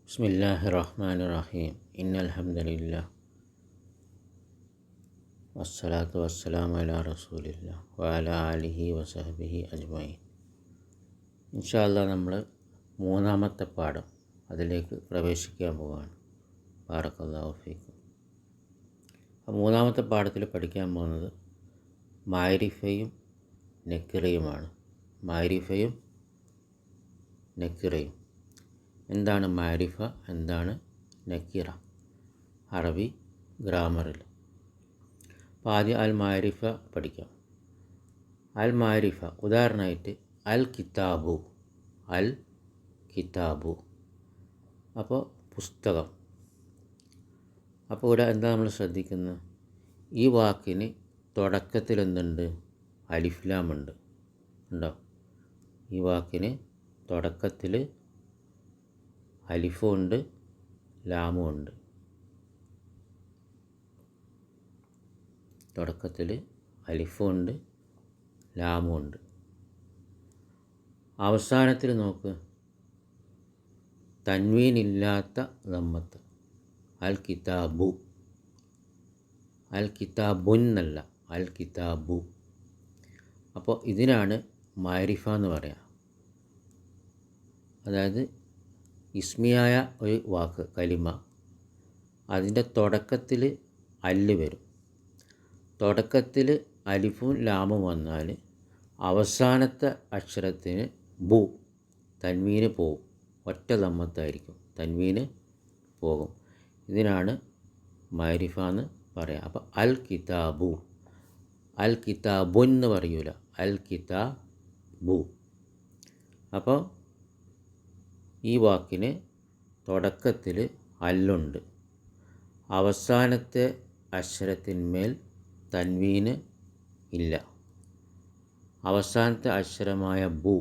ബിസ്മില്ലാഹിർ റഹ്മാനിർ റഹീം. ഇന്നൽ ഹംദലില്ലാ വസ്സലാത്തു വസ്സലാമു അലാ റസൂലില്ലാ വഅലാ ആലിഹി വസഹ്ബിഹി അജ്മഈൻ. ഇൻഷാ അല്ലാഹ് നമ്മൾ മൂന്നാമത്തെ പാഠം അതിലേക്ക് പ്രവേശിക്കാൻ പോവുകയാണ്. ബാറക്കല്ലാഹു ഫീക്കും. മൂന്നാമത്തെ പാഠത്തിൽ പഠിക്കാൻ പോകുന്നത് മാരിഫയും നക്കിറയുമാണ്. മാരിഫയും നക്കിറയും. എന്താണ് മാരിഫ, എന്താണ് നക്കിറ അറബി ഗ്രാമറിൽ. അപ്പോൾ ആദ്യം അൽ മാരിഫ പഠിക്കാം. അൽ മാരിഫ ഉദാഹരണമായിട്ട് അൽ കിതാബു. അൽ കിതാബു അപ്പോൾ പുസ്തകം. അപ്പോൾ ഇവിടെ എന്താ നമ്മൾ ശ്രദ്ധിക്കുന്നത്, ഈ വാക്കിന് തുടക്കത്തിൽ എന്തുണ്ട്? അലിഫ്ലാമുണ്ട്. ഉണ്ടോ? ഈ വാക്കിന് തുടക്കത്തിൽ അലിഫും ഉണ്ട്, ലാമും ഉണ്ട്. തുടക്കത്തിൽ അലിഫും ഉണ്ട്, ലാമും ഉണ്ട്. അവസാനത്തിൽ നോക്ക്, തൻവീനില്ലാത്ത ദമ്മത്ത്. അൽ കിതാബു. അൽ കിതാബുൻ എന്നല്ല, അൽ കിതാബു. അപ്പോൾ ഇതിനാണ് മാരിഫ എന്ന് പറയുക. അതായത് ഇസ്മിയായ ഒരു വാക്ക്, കലിമ, അതിൻ്റെ തുടക്കത്തിൽ അല്ല് വരും. തുടക്കത്തിൽ അലിഫും ലാമും വന്നാൽ അവസാനത്തെ അക്ഷരത്തിന് ബു, തൻവീന് പോകും. ഒറ്റ ദമ്മത്തായിരിക്കും, തൻവീന് പോകും. ഇതിനാണ് മാരിഫ എന്ന് പറയാം. അപ്പോൾ അൽ കിതാബു. അൽ കിതാബുൻ എന്ന് പറയൂല, അൽ കിതാബു. അപ്പോൾ ഈ വാക്കിന് തുടക്കത്തിൽ അല്ലുണ്ട്, അവസാനത്തെ അക്ഷരത്തിന്മേൽ തൻവീന് ഇല്ല. അവസാനത്തെ അക്ഷരമായ ബു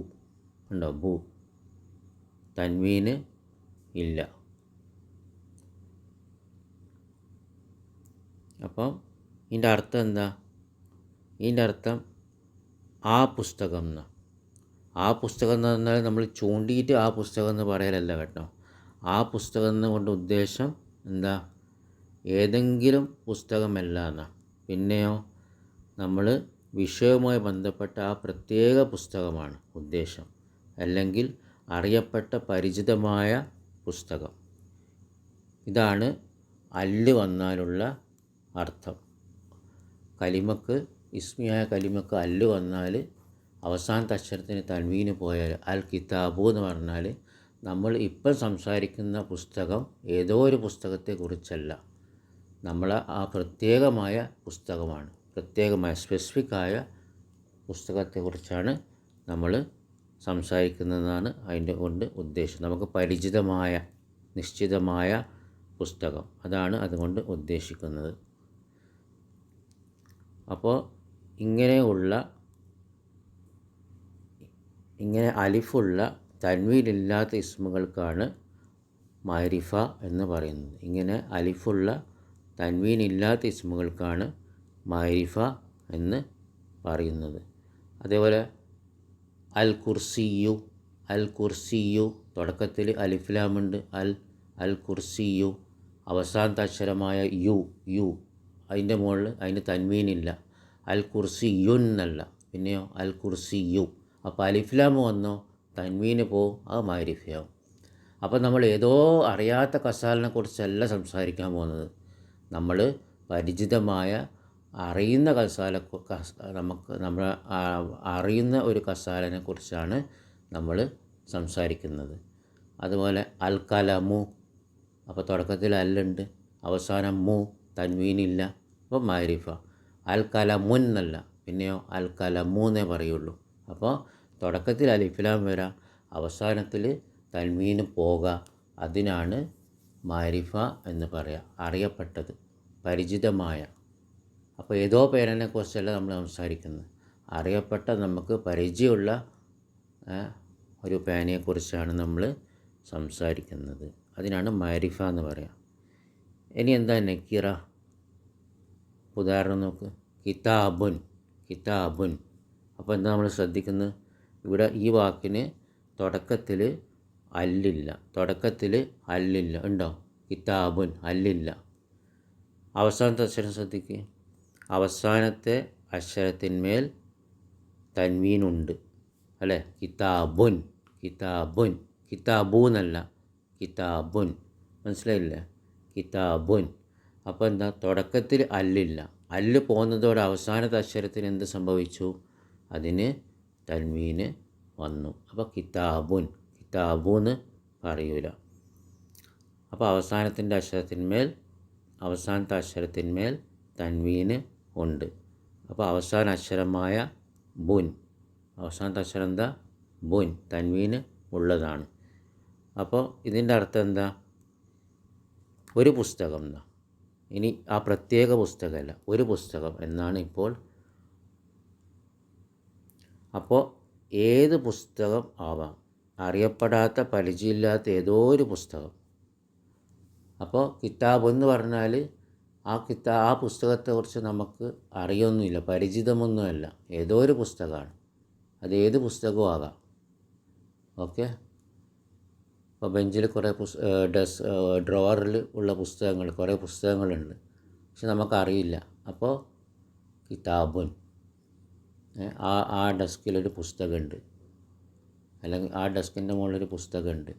ഉണ്ടോ? ബു, തൻവീന് ഇല്ല. അപ്പം ഇതിൻ്റെ അർത്ഥം എന്താ? ഇതിൻ്റെ അർത്ഥം ആ പുസ്തകം എന്നാ. ആ പുസ്തകം എന്ന് പറഞ്ഞാൽ നമ്മൾ ചൂണ്ടിയിട്ട് ആ പുസ്തകം എന്ന് പറയലല്ല കേട്ടോ. ആ പുസ്തകം എന്നുകൊണ്ട് ഉദ്ദേശം എന്താ? ഏതെങ്കിലും പുസ്തകമല്ല എന്നാണ്. പിന്നെയോ നമ്മൾ വിഷയവുമായി ബന്ധപ്പെട്ട ആ പ്രത്യേക പുസ്തകമാണ് ഉദ്ദേശം, അല്ലെങ്കിൽ അറിയപ്പെട്ട പരിചിതമായ പുസ്തകം. ഇതാണ് അല്ല് വന്നാലുള്ള അർത്ഥം. കലിമക്ക്, ഇസ്മിയായ കലിമക്ക് അല്ല് വന്നാൽ അവസാനത്തെ അക്ഷരത്തിന് തൻവീന് പോയാൽ അൽ കിതാബു എന്ന് പറഞ്ഞാൽ നമ്മൾ ഇപ്പം സംസാരിക്കുന്ന പുസ്തകം ഏതോ ഒരു പുസ്തകത്തെക്കുറിച്ചല്ല, നമ്മൾ ആ പ്രത്യേകമായ പുസ്തകമാണ്, പ്രത്യേകമായ സ്പെസിഫിക്കായ പുസ്തകത്തെക്കുറിച്ചാണ് നമ്മൾ സംസാരിക്കുന്നതെന്നാണ് അതിൻ്റെ കൊണ്ട് ഉദ്ദേശം. നമുക്ക് പരിചിതമായ, നിശ്ചിതമായ പുസ്തകം, അതാണ് അതുകൊണ്ട് ഉദ്ദേശിക്കുന്നത്. അപ്പോൾ ഇങ്ങനെ അലിഫുള്ള തൻവീനില്ലാത്ത ഇസ്മുകൾക്കാണ് മാരിഫ എന്ന് പറയുന്നത്. ഇങ്ങനെ അലിഫുള്ള തൻവീനില്ലാത്ത ഇസ്മുകൾക്കാണ് മാരിഫ എന്ന് പറയുന്നത്. അതേപോലെ അൽ കുർസിയു. അൽ കുർസിയു തുടക്കത്തിൽ അലിഫ്ലാമുണ്ട്, അൽ കുർസിയു. അവസാനത്തെ അക്ഷരമായ യു അതിൻ്റെ മുകളിൽ അതിന് തൻവീനില്ല, അൽ കുർസിയുൻ എന്നല്ല. പിന്നെയോ അൽ കുർസിയു. അപ്പോൾ അലിഫ്ലാമ് വന്നോ തൻവീന് പോവും, അത് മാരിഫയാവും. അപ്പോൾ നമ്മൾ ഏതോ അറിയാത്ത കസാലിനെ കുറിച്ചല്ല സംസാരിക്കാൻ പോകുന്നത്. നമ്മൾ പരിചിതമായ അറിയുന്ന നമ്മൾ അറിയുന്ന ഒരു കസാലിനെ കുറിച്ചാണ് നമ്മൾ സംസാരിക്കുന്നത്. അതുപോലെ അൽ കലമു. അപ്പോൾ തുടക്കത്തിൽ അല്ലുണ്ട്, അവസാനം മു, തൻവീനില്ല, അപ്പോൾ മാരിഫ. അൽ കലമുൻ എന്നല്ല, പിന്നെയോ അൽ കലമു എന്നേ പറയുള്ളൂ. അപ്പോൾ തുടക്കത്തിൽ അലിഫ്ലാം വരാം, അവസാനത്തിൽ തൻവീന് പോകാം. അതിനാണ് മാരിഫ എന്ന് പറയുക, അറിയപ്പെട്ടത്, പരിചിതമായ. അപ്പോൾ ഏതോ പേരിനെക്കുറിച്ചല്ല നമ്മൾ സംസാരിക്കുന്നത്, അറിയപ്പെട്ട നമുക്ക് പരിചയമുള്ള ഒരു പേനയെക്കുറിച്ചാണ് നമ്മൾ സംസാരിക്കുന്നത്. അതിനാണ് മാരിഫ എന്ന് പറയുക. ഇനി എന്താ നക്കീറ? ഉദാഹരണം നോക്ക്, കിതാബുൻ. അപ്പോൾ എന്താ നമ്മൾ ശ്രദ്ധിക്കുന്നത്? ഇവിടെ ഈ വാക്കിന് തുടക്കത്തിൽ അല്ലില്ല. തുടക്കത്തിൽ അല്ലില്ല. ഉണ്ടോ? കിതാബുൻ അല്ലില്ല. അവസാനത്തെ അക്ഷരം ശ്രദ്ധിക്കുക. അവസാനത്തെ അക്ഷരത്തിന്മേൽ തൻവീനുണ്ട് അല്ലേ? കിതാബുൻ, കിതാബുൻ, കിതാബൂന്നല്ല, കിതാബുൻ. മനസ്സിലായില്ലേ? കിതാബുൻ. അപ്പോൾ എന്താ? തുടക്കത്തിൽ അല്ലില്ല. അല്ല് പോകുന്നതോടെ അവസാനത്തെ അക്ഷരത്തിന് എന്ത് സംഭവിച്ചു? അതിന് തൻവീന് വന്നു. അപ്പോൾ കിതാബുൻ, കിതാബൂന്ന് പറയൂല. അപ്പോൾ അവസാനത്തെ അക്ഷരത്തിന്മേൽ തൻവീന് ഉണ്ട്. അപ്പോൾ അവസാന അക്ഷരമായ ബുൻ, അവസാനത്തെ അക്ഷരം എന്താ? ബുൻ, തൻവീന് ഉള്ളതാണ്. അപ്പോൾ ഇതിൻ്റെ അർത്ഥം എന്താ? ഒരു പുസ്തകം എന്നാ. ഇനി ആ പ്രത്യേക പുസ്തകമല്ല, ഒരു പുസ്തകം എന്നാണ് ഇപ്പോൾ. അപ്പോൾ ഏത് പുസ്തകം ആവാം, അറിയപ്പെടാത്ത പരിചയമില്ലാത്ത ഏതോ ഒരു പുസ്തകം. അപ്പോൾ കിതാബ് എന്ന് പറഞ്ഞാൽ ആ പുസ്തകത്തെക്കുറിച്ച് നമുക്ക് അറിയൊന്നുമില്ല, പരിചിതമൊന്നുമല്ല, ഏതോ ഒരു പുസ്തകമാണ്. അത് ഏത് പുസ്തകവും ആകാം. ഓക്കെ. ഇപ്പോൾ ബെഞ്ചിൽ കുറേ ഡ്രോവറിൽ ഉള്ള പുസ്തകങ്ങൾ, കുറേ പുസ്തകങ്ങളുണ്ട്, പക്ഷെ നമുക്കറിയില്ല. അപ്പോൾ കിതാബുൻ, ആ ഡെസ്കിലൊരു പുസ്തകമുണ്ട്, അല്ലെങ്കിൽ ആ ഡെസ്കിൻ്റെ മുകളിലൊരു പുസ്തകമുണ്ട്,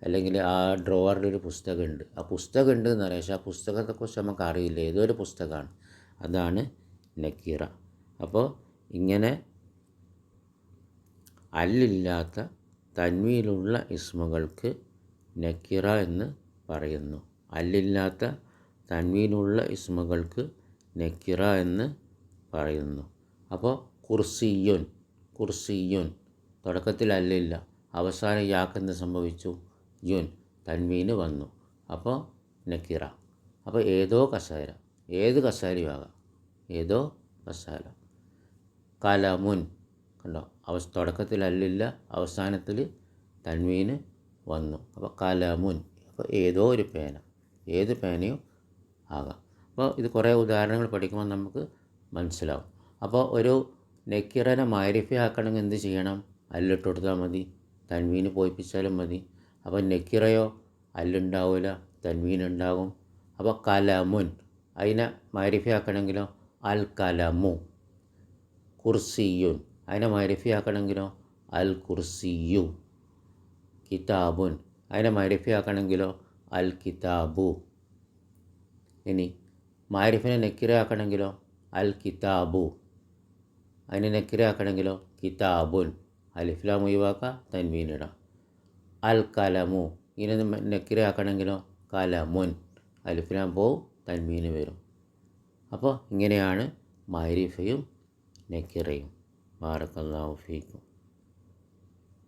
അല്ലെങ്കിൽ ആ ഡ്രോവറിലൊരു പുസ്തകമുണ്ട്. ആ പുസ്തകമുണ്ട് എന്ന് പറയാം, പക്ഷേ ആ പുസ്തകത്തെക്കുറിച്ച് നമുക്ക് അറിയില്ല, ഏതോ ഒരു പുസ്തകമാണ്. അതാണ് നക്കീറ. അപ്പോൾ ഇങ്ങനെ അല്ലില്ലാത്ത തൻവീനുള്ള ഇസ്മുകൾക്ക് നക്കീറ എന്ന് പറയുന്നു. അല്ലില്ലാത്ത തൻവീനുള്ള ഇസ്മുകൾക്ക് നക്കീറ എന്ന് പറയുന്നു. അപ്പോൾ കുർസിയുൻ, കുർസിയുൻ, തുടക്കത്തിൽ അല്ലില്ല, അവസാനം യാക്കെന്ത് സംഭവിച്ചു? യുൻ, തൻവീന് വന്നു. അപ്പോൾ നക്കീറ. അപ്പോൾ ഏതോ കസേര, ഏത് കസേരയുമാകാം, ഏതോ കസേര. കലമുൻ, കണ്ടോ? തുടക്കത്തിൽ അല്ലില്ല, അവസാനത്തിൽ തൻവീന് വന്നു. അപ്പോൾ കലമുൻ, അപ്പോൾ ഏതോ ഒരു പേന, ഏത് പേനയും ആകാം. അപ്പോൾ ഇത് കുറേ ഉദാഹരണങ്ങൾ പഠിക്കുമ്പോൾ നമുക്ക് മനസ്സിലാവും. അപ്പോൾ ഒരു നക്കീറനെ മാരിഫ ആക്കണമെങ്കിൽ എന്ത് ചെയ്യണം? അല്ലിട്ട് കൊടുത്താൽ മതി, തൻവീന് പോയിപ്പിച്ചാലും മതി. അപ്പോൾ നക്കീറയോ അല്ലുണ്ടാവില്ല, തൻവീനുണ്ടാകും. അപ്പോൾ കലമുൻ, അതിനെ മാരിഫ ആക്കണമെങ്കിലോ അൽ കലമു. കുർസിയുൻ, അതിനെ മാരിഫ ആക്കണമെങ്കിലോ അൽ കുർസിയു. കിതാബുൻ, അതിനെ മാരിഫ ആക്കണമെങ്കിലോ അൽ കിതാബു. ഇനി മാരിഫിനെ നക്കീറ ആക്കണമെങ്കിലോ അൽ കിതാബു. അതിനെ നക്കീറ ആക്കണമെങ്കിലോ കിതാബുൻ. അലിഫ്ലാം ഒഴിവാക്കുക, തൻവീനിടാം. അൽ കലമു, ഇതിനെ നക്കീറ ആക്കണമെങ്കിലോ കലമുൻ. അലിഫ്ലാം പോവും, തൻവീന് വരും. അപ്പോൾ ഇങ്ങനെയാണ് മാരിഫയും നക്കീറയും. ബാറക്കല്ലാഹു ഫീക്കും.